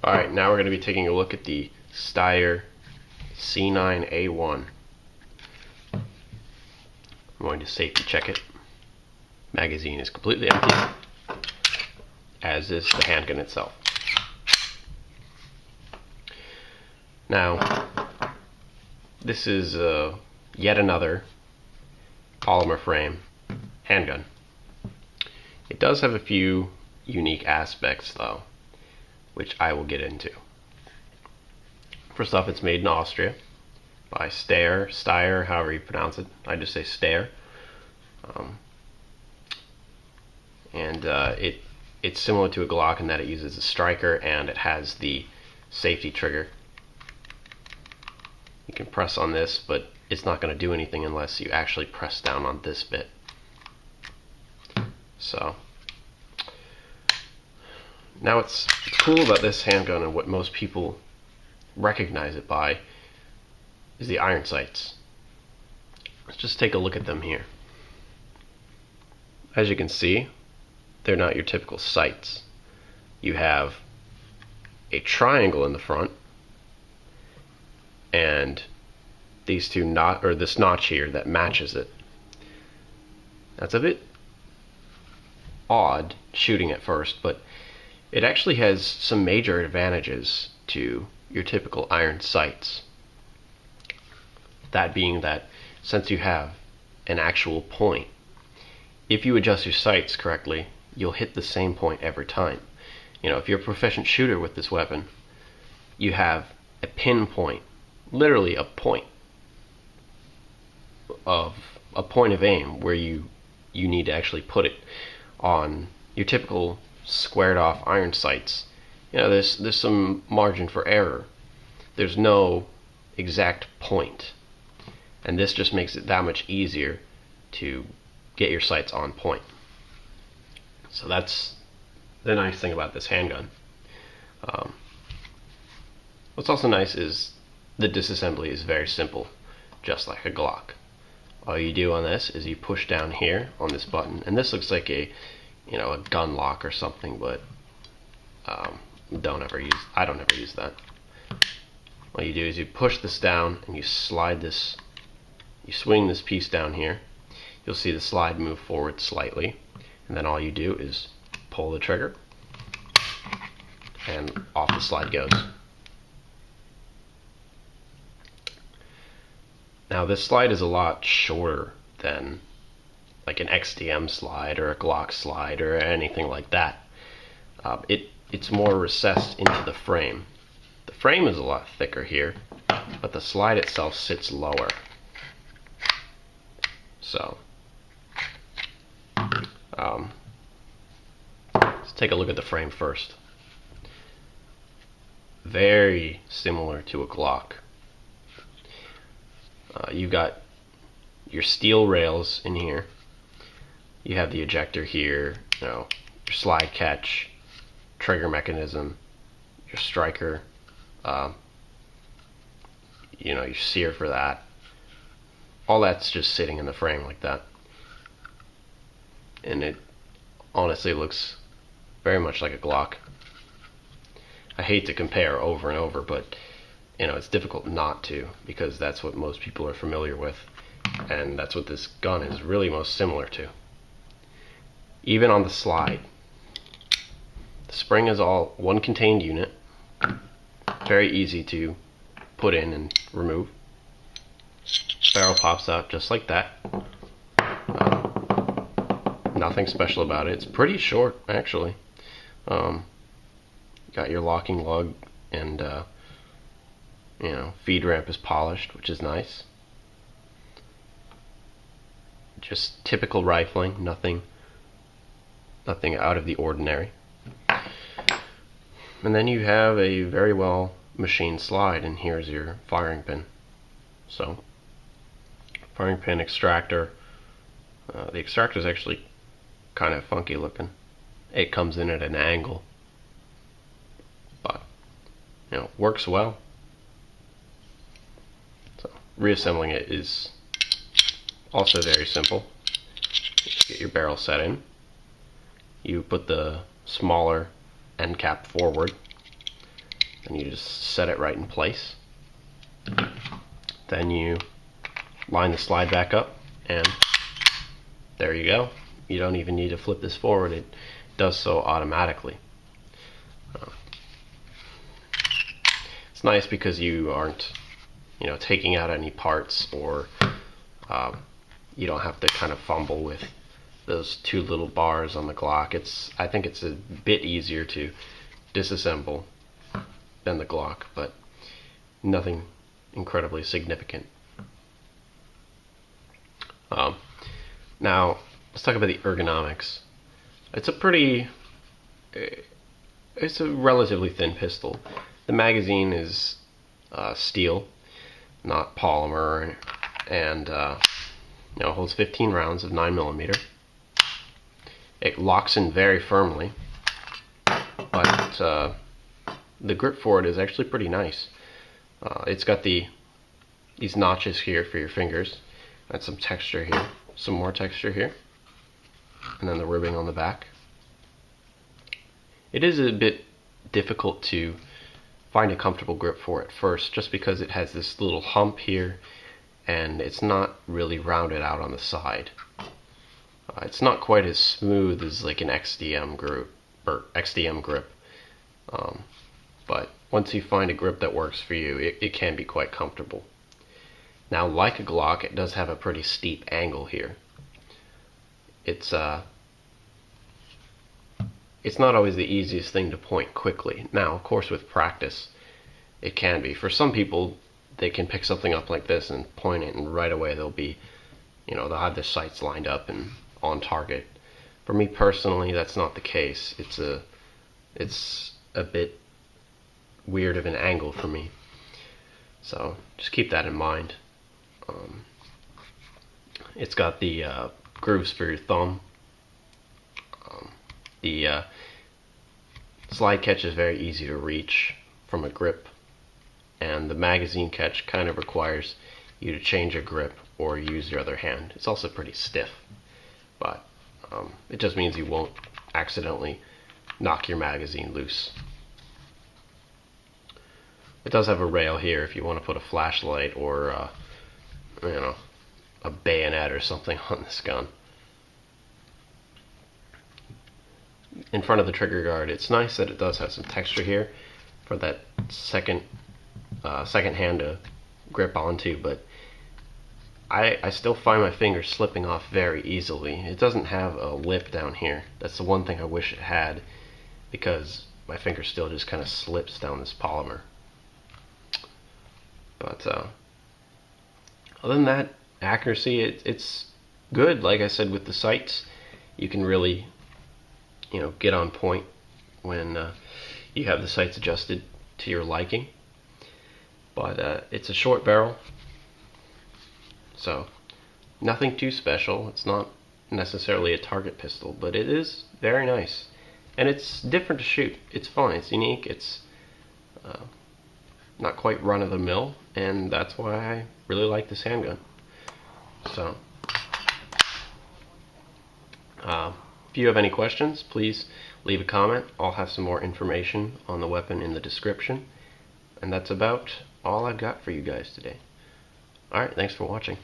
Alright, now we're going to be taking a look at the Steyr C9A1. I'm going to safety check it. Magazine is completely empty, as is the handgun itself. Now, this is yet another polymer frame handgun. It does have a few unique aspects though, which I will get into. First off, it's made in Austria by Steyr, however you pronounce it. I just say Steyr. It's similar to a Glock in that it uses a striker and it has the safety trigger. You can press on this, but it's not going to do anything unless you actually press down on this bit. So now what's cool about this handgun and what most people recognize it by is the iron sights. Let's just take a look at them here. As you can see, they're not your typical sights. You have a triangle in the front and these two this notch here that matches it. That's a bit odd shooting at first, but it actually has some major advantages to your typical iron sights. That being that since you have an actual point, if you adjust your sights correctly, you'll hit the same point every time. You know, if you're a proficient shooter with this weapon, you have a pinpoint, literally a point of aim where you need to actually put it. On your typical squared off iron sights, you know, there's some margin for error. There's no exact point, and this just makes it that much easier to get your sights on point. So that's the nice thing about this handgun. What's also nice is the disassembly is very simple, just like a Glock. All you do on this is you push down here on this button, and this looks like a gun lock or something, but I don't ever use that. What you do is you push this down and you slide this, you swing this piece down here. You'll see the slide move forward slightly, and then all you do is pull the trigger and off the slide goes. Now this slide is a lot shorter than like an XDM slide or a Glock slide or anything like that. It's more recessed into the frame. The frame is a lot thicker here, but the slide itself sits lower. So let's take a look at the frame first. Very similar to a Glock. You've got your steel rails in here. You have the ejector here, your slide catch, trigger mechanism, your striker, your sear for that. All that's just sitting in the frame like that. And it honestly looks very much like a Glock. I hate to compare over and over, but it's difficult not to, because that's what most people are familiar with, and that's what this gun is really most similar to. Even on the slide, the spring is all one contained unit, very easy to put in and remove. Barrel pops out just like that. Nothing special about it. It's pretty short, actually. Got your locking lug, and feed ramp is polished, which is nice. Just typical rifling, nothing out of the ordinary. And then you have a very well machined slide, and here's your firing pin. So, firing pin extractor. The extractor is actually kind of funky looking. It comes in at an angle, but works well. So reassembling it is also very simple. Just get your barrel set in. You put the smaller end cap forward, and you just set it right in place. Then you line the slide back up, and there you go. You don't even need to flip this forward, it does so automatically. It's nice because you aren't, taking out any parts, or you don't have to kind of fumble with those two little bars on the Glock. I think it's a bit easier to disassemble than the Glock, but nothing incredibly significant. Now let's talk about the ergonomics. It's a relatively thin pistol. The magazine is steel, not polymer, and holds 15 rounds of 9mm. It locks in very firmly, but the grip for it is actually pretty nice. It's got these notches here for your fingers, and some texture here, some more texture here, and then the ribbing on the back. It is a bit difficult to find a comfortable grip for at first, just because it has this little hump here, and it's not really rounded out on the side. It's not quite as smooth as like an XDM grip, but once you find a grip that works for you, it can be quite comfortable. Now, like a Glock, it does have a pretty steep angle here. It's not always the easiest thing to point quickly. Now, of course, with practice, it can be. For some people, they can pick something up like this and point it, and right away they'll have their sights lined up and on target. For me personally, that's not the case. It's a bit weird of an angle for me. So just keep that in mind. It's got the grooves for your thumb. The slide catch is very easy to reach from a grip, and the magazine catch kind of requires you to change a grip or use your other hand. It's also pretty stiff, but it just means you won't accidentally knock your magazine loose. It does have a rail here if you want to put a flashlight or a bayonet or something on this gun. In front of the trigger guard, it's nice that it does have some texture here for that second hand to grip onto, but I still find my fingers slipping off very easily. It doesn't have a lip down here. That's the one thing I wish it had, because my finger still just kind of slips down this polymer. But other than that, accuracy, it's good. Like I said, with the sights, you can really get on point when you have the sights adjusted to your liking. But it's a short barrel, so nothing too special. It's not necessarily a target pistol, but it is very nice, and it's different to shoot. It's fun, it's unique, it's not quite run-of-the-mill, and that's why I really like this handgun. So if you have any questions, please leave a comment. I'll have some more information on the weapon in the description. And that's about all I've got for you guys today. Alright, thanks for watching.